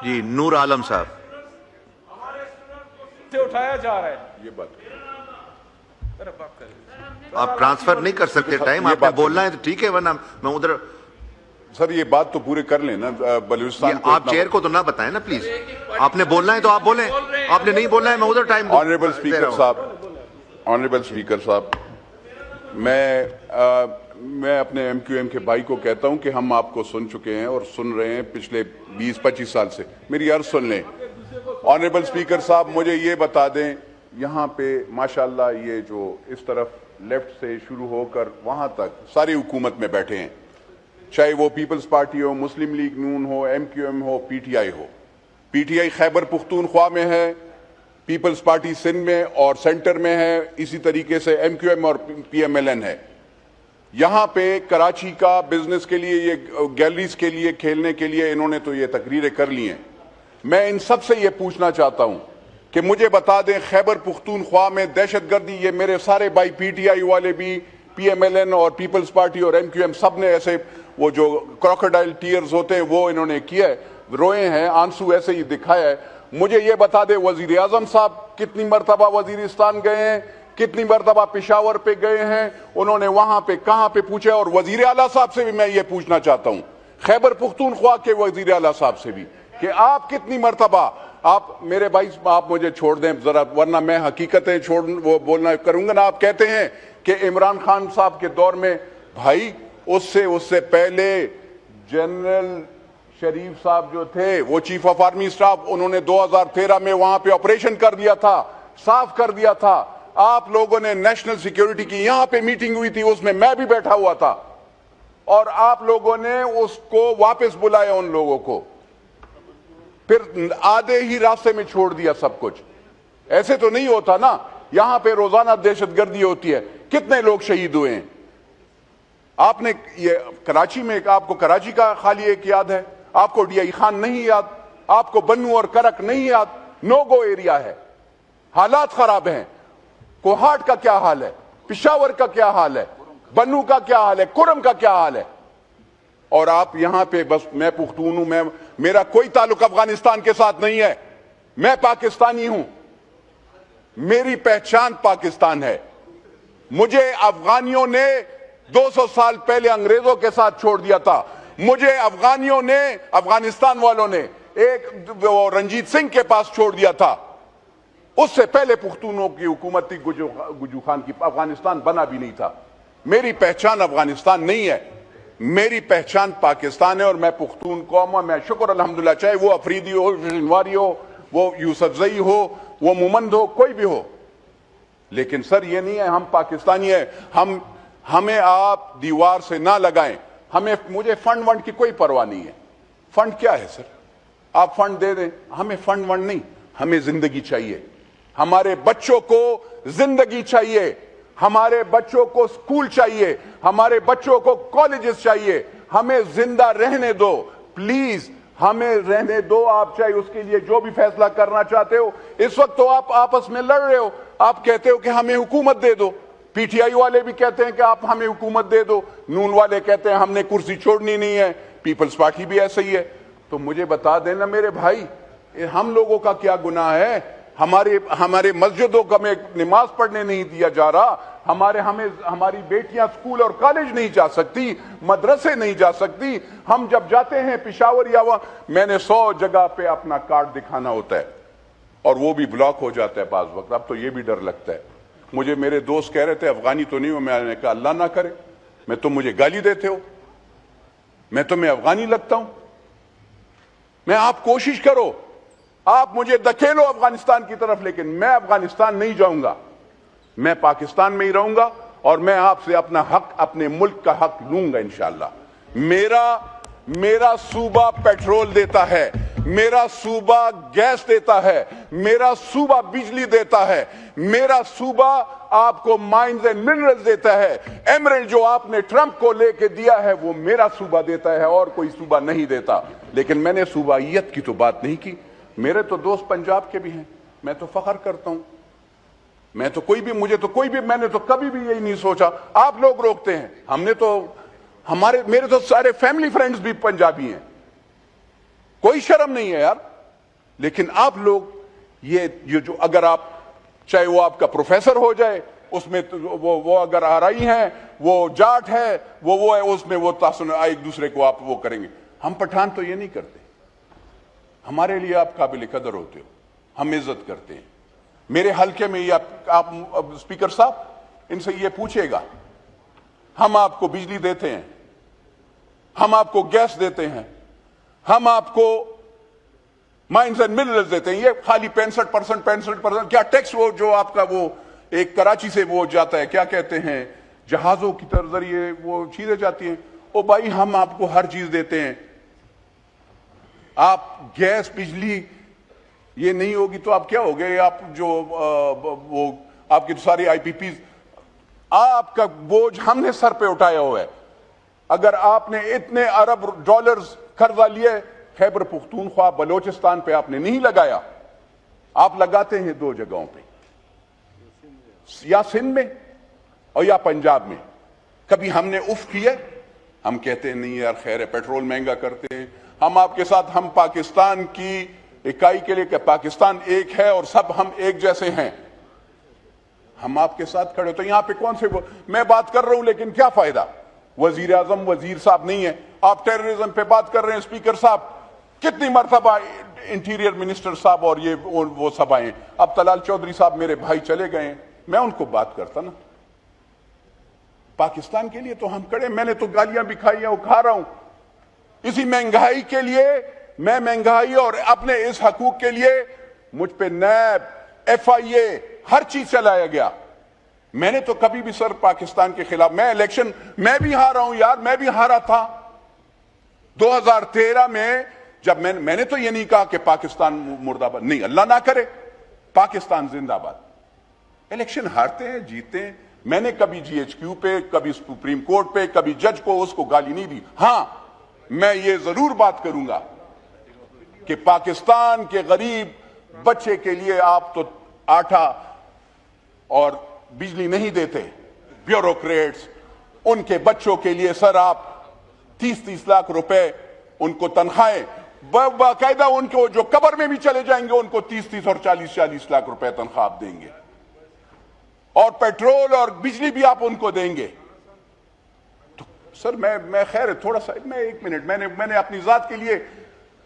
جی نور عالم صاحب سے اٹھایا جا رہا ہے. یہ بات آپ ٹرانسفر نہیں کر سکتے ٹائم, آپ نے بولنا ہے تو ٹھیک ہے, ورنہ میں ادھر. سر یہ بات تو پورے کر لیں نا بلوچستان کو. آپ چیئر کو تو نہ بتائیں نا پلیز, آپ نے بولنا ہے تو آپ بولیں, آپ نے نہیں بولنا ہے میں ادھر ٹائم. آنریبل اسپیکر صاحب, آنریبل اسپیکر صاحب, میں اپنے ایم کیو ایم کے بھائی کو کہتا ہوں کہ ہم آپ کو سن چکے ہیں اور سن رہے ہیں پچھلے 20-25 سال سے. میری عرض سن لیں. آنریبل اسپیکر صاحب مجھے یہ بتا دیں, یہاں پہ ماشاءاللہ یہ جو اس طرف لیفٹ سے شروع ہو کر وہاں تک ساری حکومت میں بیٹھے ہیں, چاہے وہ پیپلز پارٹی ہو, مسلم لیگ نون ہو, ایم کیو ایم ہو, پی ٹی آئی ہو. P T I Khyber Pakhtunkhwa میں ہے, پیپلز پارٹی سندھ میں اور سینٹر میں ہے, اسی طریقے سے ایم کیو ایم اور پی ایم ایل این ہے. یہاں پہ کراچی کا بزنس کے لیے, یہ گیلریز کے لیے, کھیلنے کے لیے انہوں نے تو یہ تقریریں کر لی ہیں. میں ان سب سے یہ پوچھنا چاہتا ہوں کہ مجھے بتا دیں خیبر پختونخوا میں دہشت گردی, یہ میرے سارے بھائی پی ٹی آئی والے بھی, پی ایم ایل این اور پیپلز پارٹی اور ایم کیو ایم سب نے ایسے وہ جو کراکوڈائل ٹیئرز ہوتے ہیں وہ انہوں نے کیا ہے, روئے ہیں, آنسو ایسے ہی دکھایا ہے. مجھے یہ بتا دیں وزیر اعظم صاحب کتنی مرتبہ وزیرستان گئے ہیں, کتنی مرتبہ پشاور پہ گئے ہیں, انہوں نے وہاں پہ کہاں پہ پوچھا. اور وزیر اعلیٰ صاحب سے بھی میں یہ پوچھنا چاہتا ہوں, خیبر پختونخوا کے وزیر اعلیٰ صاحب سے بھی, کہ آپ کتنی مرتبہ, آپ میرے بھائی آپ مجھے چھوڑ دیں ذرا, ورنہ میں حقیقتیں وہ بولنا کروں گا نا. آپ کہتے ہیں کہ عمران خان صاحب کے دور میں, بھائی اس سے پہلے جنرل شریف صاحب جو تھے وہ چیف آف آرمی اسٹاف, انہوں نے 2013 میں وہاں پہ آپریشن کر دیا تھا, صاف کر دیا تھا. آپ لوگوں نے نیشنل سیکیورٹی کی یہاں پہ میٹنگ ہوئی تھی, اس میں میں بھی بیٹھا ہوا تھا, اور آپ لوگوں نے اس کو واپس بلایا ان لوگوں کو, پھر آدھے ہی راستے میں چھوڑ دیا سب کچھ. ایسے تو نہیں ہوتا نا. یہاں پہ روزانہ دہشت گردی ہوتی ہے, کتنے لوگ شہید ہوئے ہیں. آپ نے یہ کراچی میں, آپ کو کراچی کا خالی ایک یاد ہے, آپ کو ڈی آئی خان نہیں یاد, آپ کو بنو اور کرک نہیں یاد. نو گو ایریا ہے, حالات خراب ہیں. کوہاٹ کا کیا حال ہے, پشاور کا کیا حال ہے, بنو کا کیا حال ہے, کرم کا کیا حال ہے. اور آپ یہاں پہ بس میں پختون ہوں, میرا کوئی تعلق افغانستان کے ساتھ نہیں ہے, میں پاکستانی ہوں, میری پہچان پاکستان ہے. مجھے افغانیوں نے 200 سال پہلے انگریزوں کے ساتھ چھوڑ دیا تھا. مجھے افغانیوں نے, افغانستان والوں نے ایک رنجیت سنگھ کے پاس چھوڑ دیا تھا. اس سے پہلے پختونوں کی حکومت تھی, گجو خان کی, افغانستان بنا بھی نہیں تھا. میری پہچان افغانستان نہیں ہے, میری پہچان پاکستان ہے, اور میں پختون قوم ہوں. میں شکر الحمدللہ, چاہے وہ افریدی ہو, شنواری ہو, وہ یوسف زئی ہو, وہ مومند ہو, کوئی بھی ہو. لیکن سر یہ نہیں ہے ہم پاکستانی ہیں. ہمیں آپ دیوار سے نہ لگائیں. مجھے فنڈ کی کوئی پرواہ نہیں ہے. فنڈ کیا ہے سر, آپ فنڈ دے دیں, ہمیں فنڈ نہیں, ہمیں زندگی چاہیے. ہمارے بچوں کو زندگی چاہیے, ہمارے بچوں کو سکول چاہیے, ہمارے بچوں کو کالجز چاہیے. ہمیں زندہ رہنے دو پلیز, ہمیں رہنے دو. آپ چاہے اس کے لیے جو بھی فیصلہ کرنا چاہتے ہو. اس وقت تو آپ آپس میں لڑ رہے ہو, آپ کہتے ہو کہ ہمیں حکومت دے دو. پی ٹی آئی والے بھی کہتے ہیں کہ آپ ہمیں حکومت دے دو, نون والے کہتے ہیں ہم نے کرسی چھوڑنی نہیں ہے, پیپلز پارٹی بھی ایسا ہی ہے. تو مجھے بتا دینا میرے بھائی, ہم لوگوں کا کیا گناہ ہے؟ ہمارے مسجدوں کا میں نماز پڑھنے نہیں دیا جا رہا, ہماری بیٹیاں سکول اور کالج نہیں جا سکتی, مدرسے نہیں جا سکتی. ہم جب جاتے ہیں پشاور یا میں نے 100 جگہ پہ اپنا کارڈ دکھانا ہوتا ہے, اور وہ بھی بلاک ہو جاتا ہے بعض وقت. اب تو یہ بھی ڈر لگتا ہے. مجھے میرے دوست کہہ رہے تھے افغانی تو نہیں ہو, میں نے کہا اللہ نہ کرے, میں تم مجھے گالی دیتے ہو, میں تمہیں افغانی لگتا ہوں. میں آپ کوشش کرو, آپ مجھے دھکیلو افغانستان کی طرف, لیکن میں افغانستان نہیں جاؤں گا. میں پاکستان میں ہی رہوں گا, اور میں آپ سے اپنا حق, اپنے ملک کا حق لوں گا انشاءاللہ. میرا صوبہ پیٹرول دیتا ہے, میرا صوبہ گیس دیتا ہے, میرا صوبہ بجلی دیتا ہے, میرا صوبہ آپ کو مائنز اینڈ منرلز دیتا ہے. ایمرلڈ جو آپ نے ٹرمپ کو لے کے دیا ہے وہ میرا صوبہ دیتا ہے, اور کوئی صوبہ نہیں دیتا. لیکن میں نے صوبائیت کی تو بات نہیں کی. میرے تو دوست پنجاب کے بھی ہیں, میں تو فخر کرتا ہوں. میں نے تو کبھی بھی یہی نہیں سوچا. آپ لوگ روکتے ہیں, ہم نے تو میرے تو سارے فیملی فرینڈز بھی پنجابی ہیں. کوئی شرم نہیں ہے یار. لیکن آپ لوگ یہ جو اگر آپ چاہے وہ آپ کا پروفیسر ہو جائے اس میں وہ اگر آرائی ہیں وہ جاٹ ہے وہ ہے اس میں وہ تعصب ایک دوسرے کو آپ وہ کریں گے. ہم پٹھان تو یہ نہیں کرتے. ہمارے لیے آپ قابل قدر ہوتے ہو, ہم عزت کرتے ہیں. میرے حلقے میں یہ آپ اسپیکر صاحب ان سے یہ پوچھے گا, ہم آپ کو بجلی دیتے ہیں, ہم آپ کو گیس دیتے ہیں, ہم آپ کو مائنز اینڈ منرلز دیتے ہیں. یہ خالی 65% کیا ٹیکس وہ جو آپ کا وہ ایک کراچی سے وہ جاتا ہے, کیا کہتے ہیں, جہازوں کی ذریعے وہ چیزیں جاتی ہیں. او بھائی ہم آپ کو ہر چیز دیتے ہیں. آپ گیس بجلی یہ نہیں ہوگی تو آپ کیا ہو گئے, آپ جو وہ آپ کی ساری آئی پی پیز آپ کا بوجھ ہم نے سر پہ اٹھایا ہوا ہے. اگر آپ نے اتنے ارب ڈالرز قرضہ لیے خیبر پختونخوا بلوچستان پہ آپ نے نہیں لگایا, آپ لگاتے ہیں دو جگہوں پہ, یا سندھ میں اور یا پنجاب میں. کبھی ہم نے اف کیا, ہم کہتے ہیں نہیں یار خیر ہے پیٹرول مہنگا کرتے ہیں, ہم آپ کے ساتھ, ہم پاکستان کی اکائی کے لیے کہ پاکستان ایک ہے اور سب ہم ایک جیسے ہیں, ہم آپ کے ساتھ کھڑے. تو یہاں پہ کون سے میں بات کر رہا ہوں لیکن کیا فائدہ, وزیر اعظم وزیر صاحب نہیں ہے, آپ ٹیررزم پہ بات کر رہے ہیں. اسپیکر صاحب کتنی مرتبہ انٹیریئر منسٹر صاحب اور یہ وہ سب آئے. اب طلال چودھری صاحب میرے بھائی چلے گئے ہیں, میں ان کو بات کرتا نا, پاکستان کے لیے تو ہم کھڑے. میں نے تو گالیاں بھی کھائی ہیں, وہ کھا رہا ہوں. اسی مہنگائی کے لیے میں مہنگائی اور اپنے اس حقوق کے لیے مجھ پہ نیب, ایف آئی اے, ہر چیز چلایا گیا. میں نے تو کبھی بھی سر پاکستان کے خلاف, میں الیکشن میں بھی ہارا ہوں یار, میں بھی ہارا تھا 2013 میں جب میں نے تو یہ نہیں کہا کہ پاکستان مرد آباد نہیں, اللہ نہ کرے, پاکستان زندہ باد. الیکشن ہارتے ہیں جیتتے ہیں. میں نے کبھی جی ایچ کیو پہ, کبھی سپریم کورٹ پہ, کبھی جج کو اس کو گالی نہیں دی. ہاں میں یہ ضرور بات کروں گا کہ پاکستان کے غریب بچے کے لیے آپ تو آٹا اور بجلی نہیں دیتے. بیوروکریٹس ان کے بچوں کے لیے سر آپ 30 لاکھ روپے ان کو تنخواہیں, باقاعدہ ان کو جو قبر میں بھی چلے جائیں گے ان کو 30 اور 40 لاکھ روپے تنخواہ آپ دیں گے, اور پیٹرول اور بجلی بھی آپ ان کو دیں گے. تو سر میں خیر تھوڑا سا میں 1 منٹ میں نے اپنی ذات کے لیے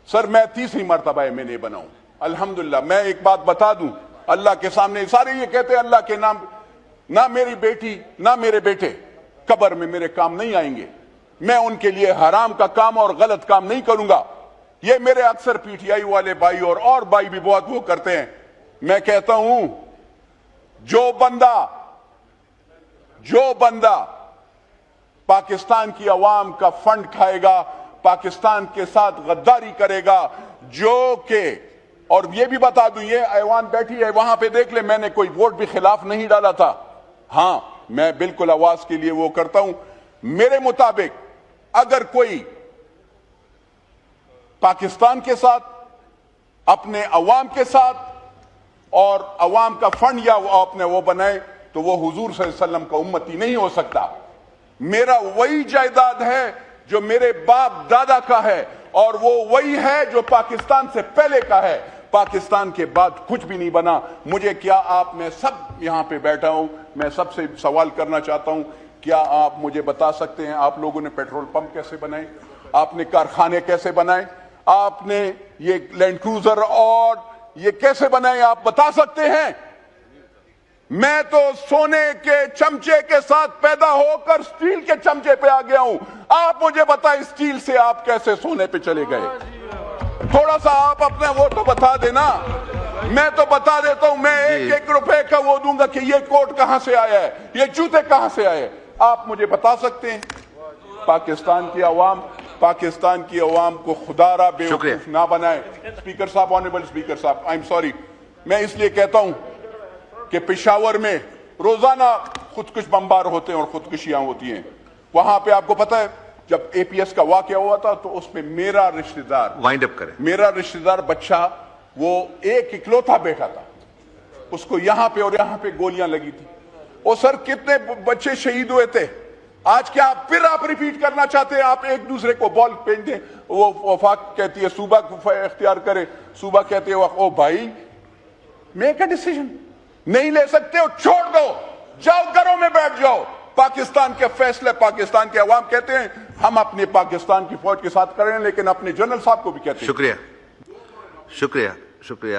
سر میں تیسری مرتبہ میں نے بناؤں الحمدللہ. میں ایک بات بتا دوں اللہ کے سامنے, سارے یہ کہتے ہیں اللہ کے نام, نہ میری بیٹی نہ میرے بیٹے قبر میں میرے کام نہیں آئیں گے. میں ان کے لیے حرام کا کام اور غلط کام نہیں کروں گا. یہ میرے اکثر پی ٹی آئی والے بھائی اور بھائی بھی بہت وہ کرتے ہیں. میں کہتا ہوں جو بندہ پاکستان کی عوام کا فنڈ کھائے گا, پاکستان کے ساتھ غداری کرے گا, جو کہ اور یہ بھی بتا دوں, یہ ایوان بیٹھی ہے وہاں پہ دیکھ لے, میں نے کوئی ووٹ بھی خلاف نہیں ڈالا تھا. ہاں میں بالکل آواز کے لیے وہ کرتا ہوں. میرے مطابق اگر کوئی پاکستان کے ساتھ, اپنے عوام کے ساتھ اور عوام کا فنڈ یا اپنے وہ بنائے تو وہ حضور صلی اللہ علیہ وسلم کا امتی نہیں ہو سکتا. میرا وہی جائیداد ہے جو میرے باپ دادا کا ہے, اور وہ وہی ہے جو پاکستان سے پہلے کا ہے. پاکستان کے بعد کچھ بھی نہیں بنا. مجھے کیا آپ, میں سب یہاں پہ بیٹھا ہوں, میں سب سے سوال کرنا چاہتا ہوں, کیا آپ مجھے بتا سکتے ہیں آپ لوگوں نے پیٹرول پمپ کیسے بنائے, آپ نے کارخانے کیسے بنائے, آپ نے یہ لینڈ کروزر اور یہ کیسے بنائے, آپ بتا سکتے ہیں؟ میں تو سونے کے چمچے کے ساتھ پیدا ہو کر سٹیل کے چمچے پہ آ گیا ہوں. آپ مجھے بتائیں سٹیل سے آپ کیسے سونے پہ چلے گئے؟ تھوڑا سا آپ اپنا وہ تو بتا دینا. میں تو بتا دیتا ہوں, میں 1 روپے کا وہ دوں گا کہ یہ کوٹ کہاں سے آیا ہے, یہ جوتے کہاں سے آئے. آپ مجھے بتا سکتے ہیں؟ پاکستان کی عوام کو خدا را بے وقوف نہ بنائے. اسپیکر صاحب, آنریبل اسپیکر صاحب, آئی ایم سوری, میں اس لیے کہتا ہوں کہ پشاور میں روزانہ خودکش بمبار ہوتے ہیں اور خودکشیاں ہوتی ہیں. وہاں پہ آپ کو پتا ہے جب اے پی ایس کا واقعہ ہوا تھا تو اس میں میرا رشتہ دار بچہ وہ ایک اکلوتا بیٹا تھا, اس کو یہاں پہ اور یہاں پہ گولیاں لگی تھی. اور سر کتنے بچے شہید ہوئے تھے, آج کیا پھر آپ ریپیٹ کرنا چاہتے ہیں؟ آپ ایک دوسرے کو بال پھینک دیں. وہ وفاق کہتی ہے صوبہ اختیار کرے, صوبہ کہتے ہیں او بھائی میک اے ڈیسیژن. نہیں لے سکتے ہو چھوڑ دو, جاؤ گھروں میں بیٹھ جاؤ. پاکستان کے فیصلے پاکستان کے عوام کہتے ہیں, ہم اپنے پاکستان کی فوج کے ساتھ کریں, لیکن اپنے جنرل صاحب کو بھی کہتے ہیں. شکریہ شکریہ شکریہ.